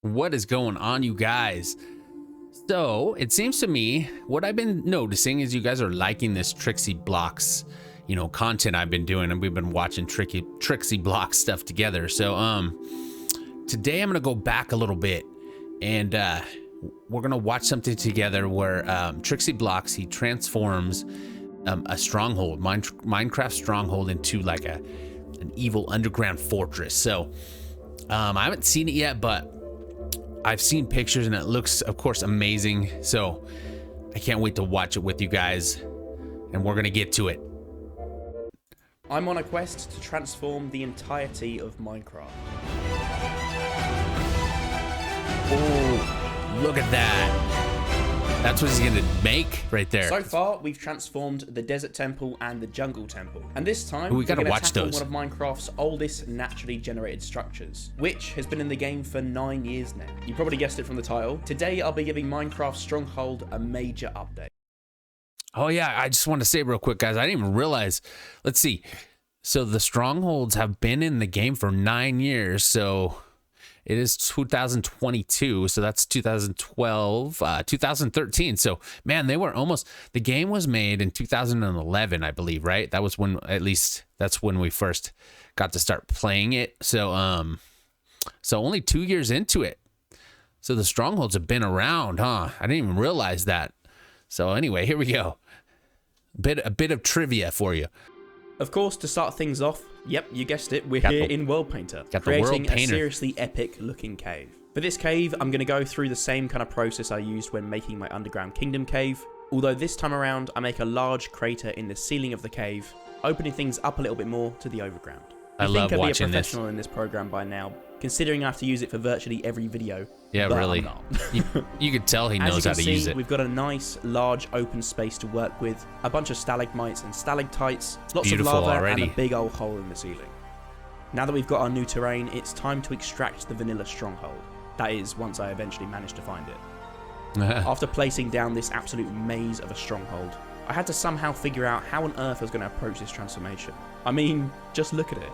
What is going on, you guys? So it seems to me what I've been noticing is you guys are liking this TrixyBlox, content I've been doing, and we've been watching TrixyBlox stuff together. So today I'm gonna go back a little bit, and we're gonna watch something together where TrixyBlox, he transforms a stronghold, Minecraft stronghold, into like an evil underground fortress. So I haven't seen it yet, but I've seen pictures and it looks, of course, amazing. So I can't wait to watch it with you guys, and we're gonna get to it. I'm on a quest to transform the entirety of Minecraft. Oh, look at that. That's what he's gonna make right there. So far, we've transformed the Desert Temple and the Jungle Temple. And this time, we gotta we're gonna watch tackle those. one of Minecraft's oldest naturally generated structures, which has been in the game for 9 years now. You probably guessed it from the title. Today, I'll be giving Minecraft Stronghold a major update. Oh yeah, I just want to say real quick, guys, I didn't even realize. Let's see. So the strongholds have been in the game for 9 years. So it is 2022. So that's 2012, 2013. So man, they were almost, the game was made in 2011, I believe, right? That was when, at least that's when we first got to start playing it. So, so only 2 years into it. So the strongholds have been around, huh? I didn't even realize that. So anyway, here we go. A bit of trivia for you. Of course, to start things off, yep, you guessed it, we're here in World Painter, creating a seriously epic looking cave. For this cave, I'm going to go through the same kind of process I used when making my underground kingdom cave, although this time around I make a large crater in the ceiling of the cave, opening things up a little bit more to the overground. I love watching this. I think I'd be a professional in this program by now, considering I have to use it for virtually every video. Yeah, but really. You could tell he knows how to use it. We've got a nice, large, open space to work with, a bunch of stalagmites and stalactites, lots of lava, and a big old hole in the ceiling. Now that we've got our new terrain, it's time to extract the vanilla stronghold. That is, once I eventually manage to find it. After placing down this absolute maze of a stronghold, I had to somehow figure out how on earth I was going to approach this transformation. I mean, just look at it.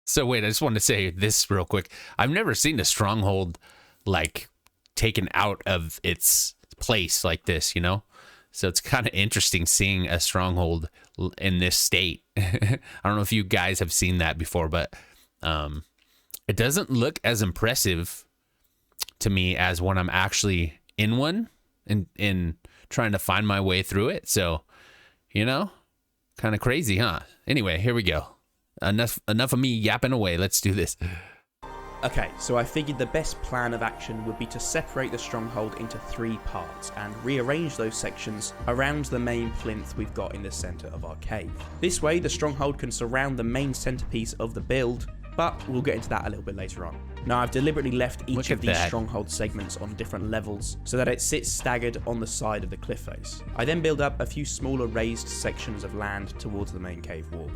So wait, I just wanted to say this real quick. I've never seen a stronghold like taken out of its place like this, So it's kind of interesting seeing a stronghold in this state. I don't know if you guys have seen that before, but it doesn't look as impressive to me as when I'm actually in one and in trying to find my way through it. So, kind of crazy, huh? Anyway, here we go. Enough of me yapping away. Let's do this. Okay, so I figured the best plan of action would be to separate the stronghold into 3 parts and rearrange those sections around the main plinth we've got in the center of our cave. This way, the stronghold can surround the main centerpiece of the build, but we'll get into that a little bit later on. Now, I've deliberately left each of these stronghold segments on different levels so that it sits staggered on the side of the cliff face. I then build up a few smaller raised sections of land towards the main cave wall.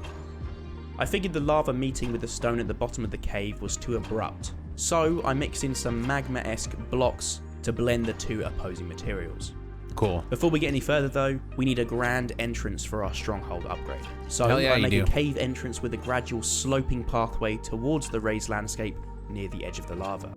I figured the lava meeting with the stone at the bottom of the cave was too abrupt, so I mixed in some magma-esque blocks to blend the two opposing materials. Cool. Before we get any further though, we need a grand entrance for our stronghold upgrade. So yeah, I make a cave entrance with a gradual sloping pathway towards the raised landscape near the edge of the lava.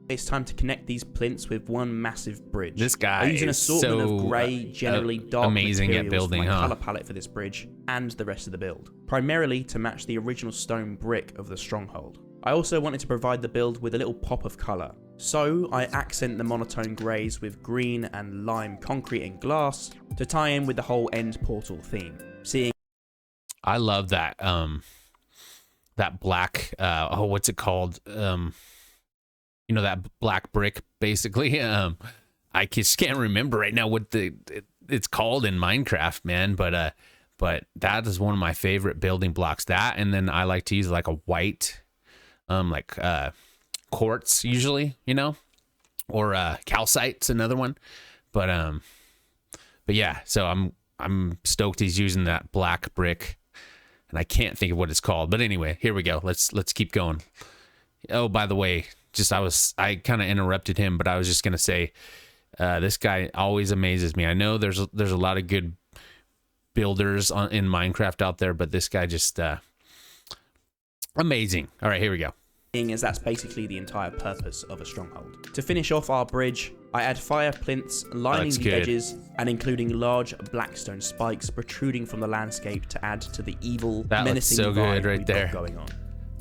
It's time to connect these plinths with one massive bridge. This guy I use an is assortment so of grey, generally dark amazing materials at building, for my huh? colour palette for this bridge and the rest of the build, primarily to match the original stone brick of the stronghold. I also wanted to provide the build with a little pop of colour, so I accent the monotone greys with green and lime concrete and glass to tie in with the whole end portal theme. I love that that black what's it called? That black brick, basically. I just can't remember right now what it's called in Minecraft, man. But that is one of my favorite building blocks. That, and then I like to use like a white, quartz usually, or calcite's another one. But yeah. So I'm stoked he's using that black brick, and I can't think of what it's called. But anyway, here we go. Let's keep going. Oh, by the way. I kind of interrupted him, but I was just gonna say, this guy always amazes me. I know there's a lot of good builders in Minecraft out there, but this guy just amazing. All right, here we go. as that's basically the entire purpose of a stronghold. To finish off our bridge, I add fire plinths lining the edges and including large blackstone spikes protruding from the landscape to add to the evil, menacing vibe we've got going on.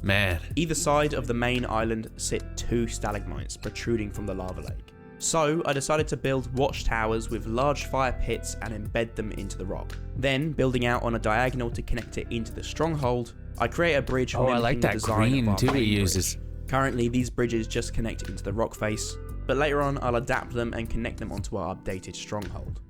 Man. Either side of the main island sit 2 stalagmites protruding from the lava lake. So I decided to build watchtowers with large fire pits and embed them into the rock. Then, building out on a diagonal to connect it into the stronghold, I create a bridge I like that green too it uses. Currently, these bridges just connect into the rock face, but later on I'll adapt them and connect them onto our updated stronghold.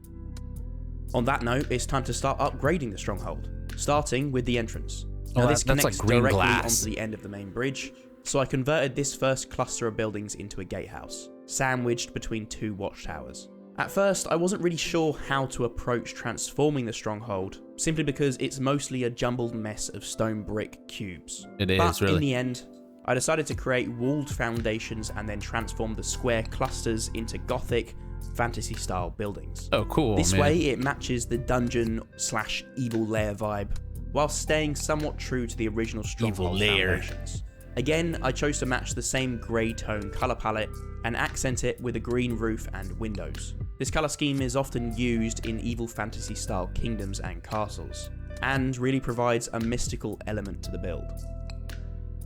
On that note, it's time to start upgrading the stronghold, starting with the entrance. Now this connects directly onto the end of the main bridge, so I converted this first cluster of buildings into a gatehouse, sandwiched between 2 watchtowers. At first, I wasn't really sure how to approach transforming the stronghold, simply because it's mostly a jumbled mess of stone brick cubes. It is, but really. In the end, I decided to create walled foundations and then transform the square clusters into gothic, fantasy-style buildings. Oh, cool, This man. way, it matches the dungeon/evil lair vibe, while staying somewhat true to the original stronghold foundations. Again, I chose to match the same grey tone colour palette and accent it with a green roof and windows. This colour scheme is often used in evil fantasy style kingdoms and castles, and really provides a mystical element to the build.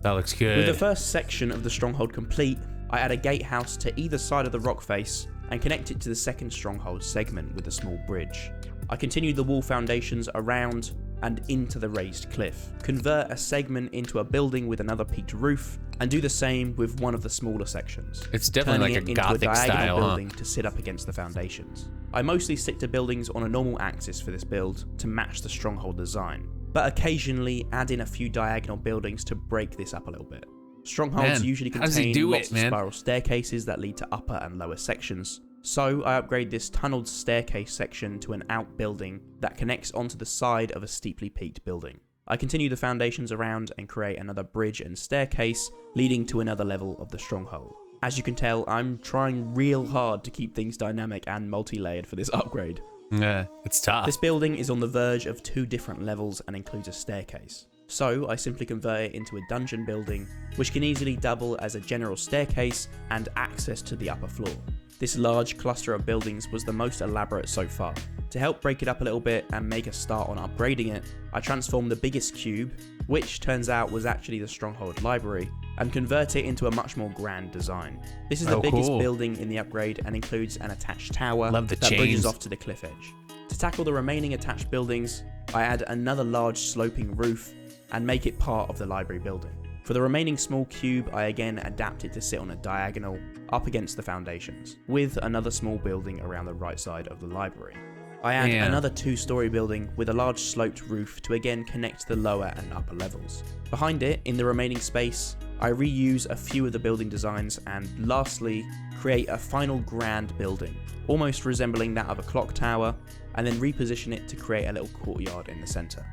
That looks good. With the first section of the stronghold complete, I add a gatehouse to either side of the rock face and connect it to the second stronghold segment with a small bridge. I continue the wall foundations around and into the raised cliff, convert a segment into a building with another peaked roof, and do the same with one of the smaller sections. It's definitely like a gothic style, building to sit up against the foundations. I mostly stick to buildings on a normal axis for this build to match the stronghold design, but occasionally add in a few diagonal buildings to break this up a little bit. Strongholds usually contain lots of spiral staircases that lead to upper and lower sections, so I upgrade this tunneled staircase section to an outbuilding that connects onto the side of a steeply peaked building. I continue the foundations around and create another bridge and staircase leading to another level of the stronghold. As you can tell, I'm trying real hard to keep things dynamic and multi-layered for this upgrade. Yeah, it's tough. This building is on the verge of 2 different levels and includes a staircase. So I simply convert it into a dungeon building, which can easily double as a general staircase and access to the upper floor. This large cluster of buildings was the most elaborate so far. To help break it up a little bit and make a start on upgrading it, I transformed the biggest cube, which turns out was actually the Stronghold Library, and convert it into a much more grand design. This is the biggest building in the upgrade and includes an attached tower that bridges off to the cliff edge. To tackle the remaining attached buildings, I add another large sloping roof and make it part of the library building. For the remaining small cube, I again adapt it to sit on a diagonal up against the foundations, with another small building around the right side of the library. I add another 2-story building with a large sloped roof to again connect the lower and upper levels. Behind it, in the remaining space, I reuse a few of the building designs and lastly, create a final grand building, almost resembling that of a clock tower, and then reposition it to create a little courtyard in the centre.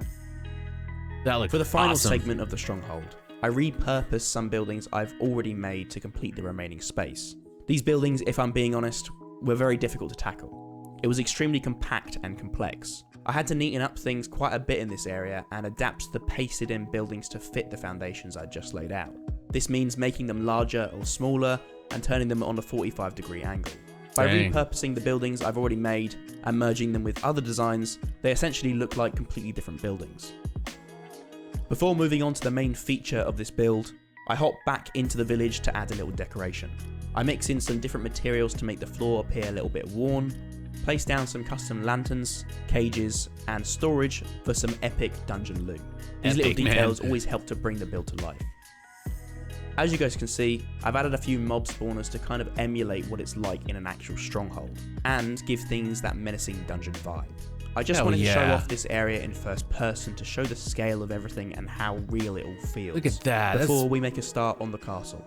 For the final segment of the stronghold, I repurpose some buildings I've already made to complete the remaining space. These buildings, if I'm being honest, were very difficult to tackle. It was extremely compact and complex. I had to neaten up things quite a bit in this area and adapt the pasted in buildings to fit the foundations I just laid out. This means making them larger or smaller and turning them on a 45-degree angle. By repurposing the buildings I've already made and merging them with other designs, they essentially look like completely different buildings. Before moving on to the main feature of this build, I hop back into the village to add a little decoration. I mix in some different materials to make the floor appear a little bit worn, place down some custom lanterns, cages, and storage for some epic dungeon loot. These little details always help to bring the build to life. As you guys can see, I've added a few mob spawners to kind of emulate what it's like in an actual stronghold, and give things that menacing dungeon vibe. I just wanted to show off this area in first person to show the scale of everything and how real it all feels. Look at that. Before we make a start on the castle.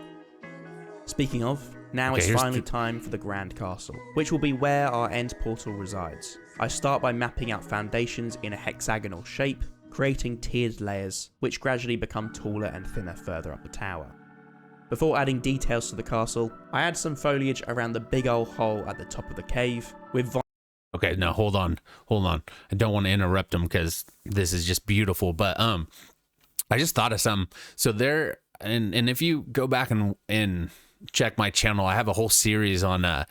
Speaking of, now it's finally time for the Grand Castle, which will be where our end portal resides. I start by mapping out foundations in a hexagonal shape, creating tiered layers, which gradually become taller and thinner further up the tower. Before adding details to the castle, I add some foliage around the big old hole at the top of the cave, with Okay, now hold on. I don't want to interrupt them because this is just beautiful, but I just thought of something. So and if you go back and check my channel, I have a whole series on the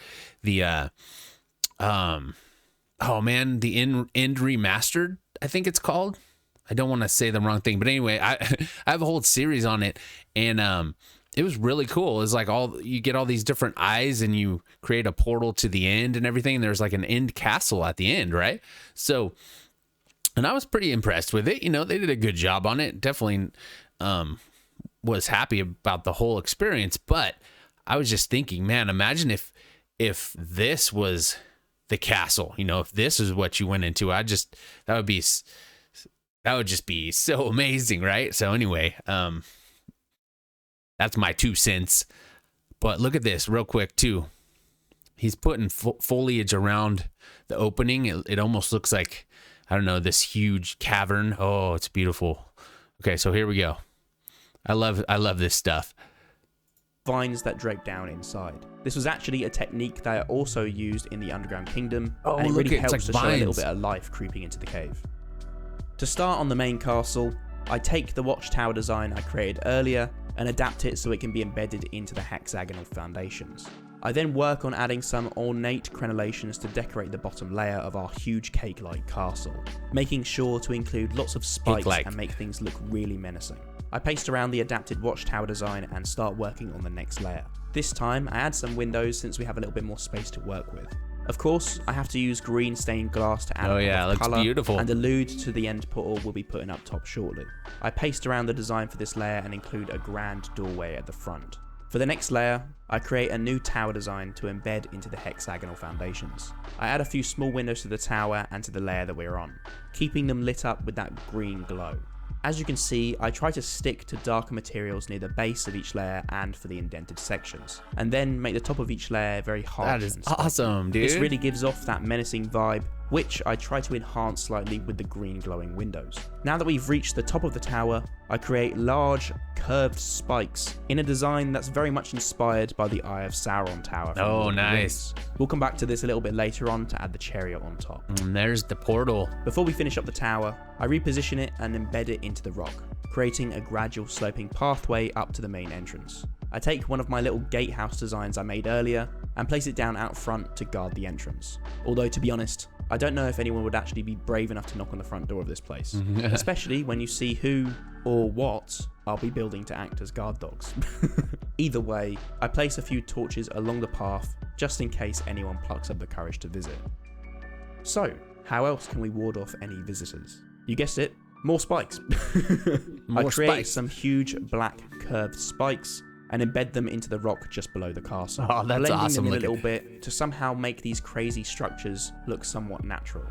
end remastered, I think it's called. I don't want to say the wrong thing, but anyway, I have a whole series on it, and it was really cool. It's like you get all these different eyes, and you create a portal to the end and everything. And there's like an end castle at the end, right? So, and I was pretty impressed with it. You know, they did a good job on it. Definitely was happy about the whole experience. But I was just thinking, man, imagine if this was the castle. You know, if this is what you went into, that would just be so amazing, right? So anyway, that's my 2 cents. But look at this real quick too. He's putting foliage around the opening. It almost looks like, I don't know, this huge cavern. Oh, it's beautiful. Okay, so here we go. I love this stuff. Vines that drape down inside. This was actually a technique that I also used in the Underground Kingdom, and it really helps to show a little bit of life creeping into the cave. To start on the main castle, I take the watchtower design I created earlier and adapt it so it can be embedded into the hexagonal foundations. I then work on adding some ornate crenellations to decorate the bottom layer of our huge cake-like castle, making sure to include lots of spikes and make things look really menacing. I paste around the adapted watchtower design and start working on the next layer. This time I add some windows since we have a little bit more space to work with. Of course, I have to use green stained glass to add a bit of colour beautiful. And allude to the end portal we'll be putting up top shortly. I paste around the design for this layer and include a grand doorway at the front. For the next layer, I create a new tower design to embed into the hexagonal foundations. I add a few small windows to the tower and to the layer that we're on, keeping them lit up with that green glow. As you can see, I try to stick to darker materials near the base of each layer and for the indented sections, and then make the top of each layer very harsh. That is awesome, dude. This really gives off that menacing vibe, which I try to enhance slightly with the green glowing windows. Now that we've reached the top of the tower, I create large curved spikes in a design that's very much inspired by the Eye of Sauron tower. Oh, nice. We'll come back to this a little bit later on to add the chariot on top. And there's the portal. Before we finish up the tower, I reposition it and embed it into the rock, creating a gradual sloping pathway up to the main entrance. I take one of my little gatehouse designs I made earlier and place it down out front to guard the entrance. Although, to be honest, I don't know if anyone would actually be brave enough to knock on the front door of this place, especially when you see who or what I'll be building to act as guard dogs. Either way, I place a few torches along the path just in case anyone plucks up the courage to visit. So, how else can we ward off any visitors? You guessed it, more spikes. I create some huge black curved spikes and embed them into the rock just below the castle, that's blending awesome them in a little bit to somehow make these crazy structures look somewhat natural.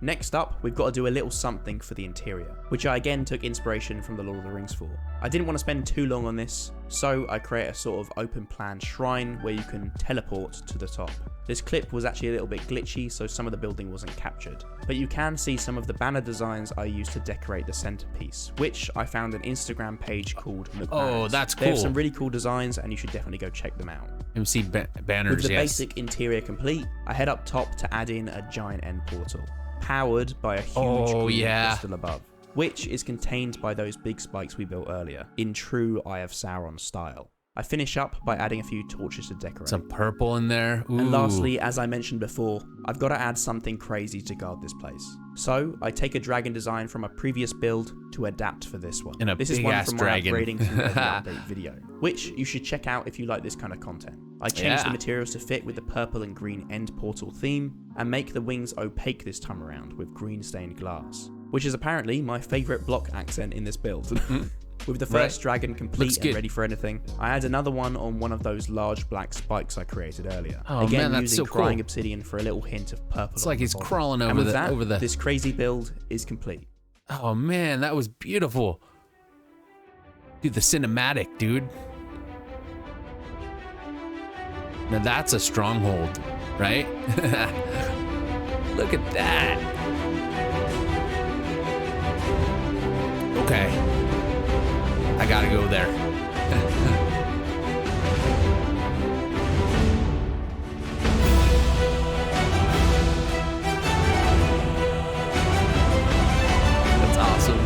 Next up, we've got to do a little something for the interior, which I again took inspiration from the Lord of the Rings for. I didn't want to spend too long on this, so I create a sort of open plan shrine where you can teleport to the top. This clip was actually a little bit glitchy, so some of the building wasn't captured, but you can see some of the banner designs I used to decorate the centerpiece, which I found an Instagram page called McMahon's. Oh, that's cool. They have some really cool designs and you should definitely go check them out. MC banners, With the basic interior complete, I head up top to add in a giant end portal, powered by a huge green crystal above, which is contained by those big spikes we built earlier, in true Eye of Sauron style. I finish up by adding a few torches to decorate. Some purple in there. Ooh. And lastly, as I mentioned before, I've got to add something crazy to guard this place. So I take a dragon design from a previous build to adapt for this one. This is one from my upgrading through every update video, which you should check out if you like this kind of content. I changed the materials to fit with the purple and green end portal theme and make the wings opaque this time around with green stained glass, which is apparently my favourite block accent in this build. With the first dragon complete and ready for anything, I add another one on one of those large black spikes I created earlier. Oh, again, man, that's using so crying cool. obsidian for a little hint of purple. It's like he's crawling and over the. This crazy build is complete. Oh man, that was beautiful. Dude, the cinematic, dude. Now that's a stronghold, right? Look at that. Okay. I gotta go there. That's awesome.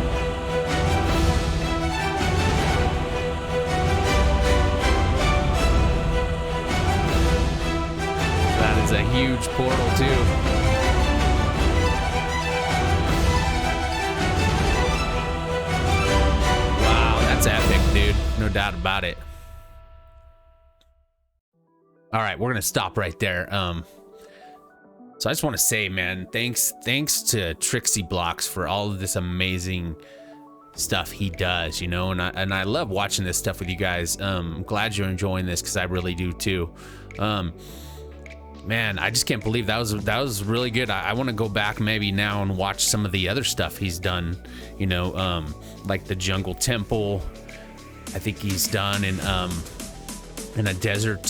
is a huge portal too. Wow, that's epic, dude. No doubt about it. All right, we're gonna stop right there. So I just want to say, man, thanks to TrixyBlox for all of this amazing stuff he does, you know, and I love watching this stuff with you guys. I'm glad you're enjoying this because I really do too. Man, I just can't believe that was really good. I want to go back maybe now and watch some of the other stuff he's done, you know, like the Jungle Temple. I think he's done in a desert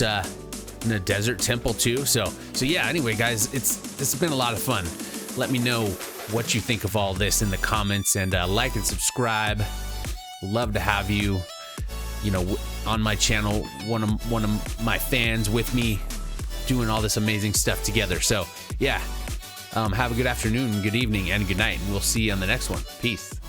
temple too. So yeah, anyway guys, this has been a lot of fun. Let me know what you think of all this in the comments, and like and subscribe. Love to have you, you know, on my channel, one of my fans with me doing all this amazing stuff together. So yeah, have a good afternoon, good evening, and good night, and we'll see you on the next one. Peace.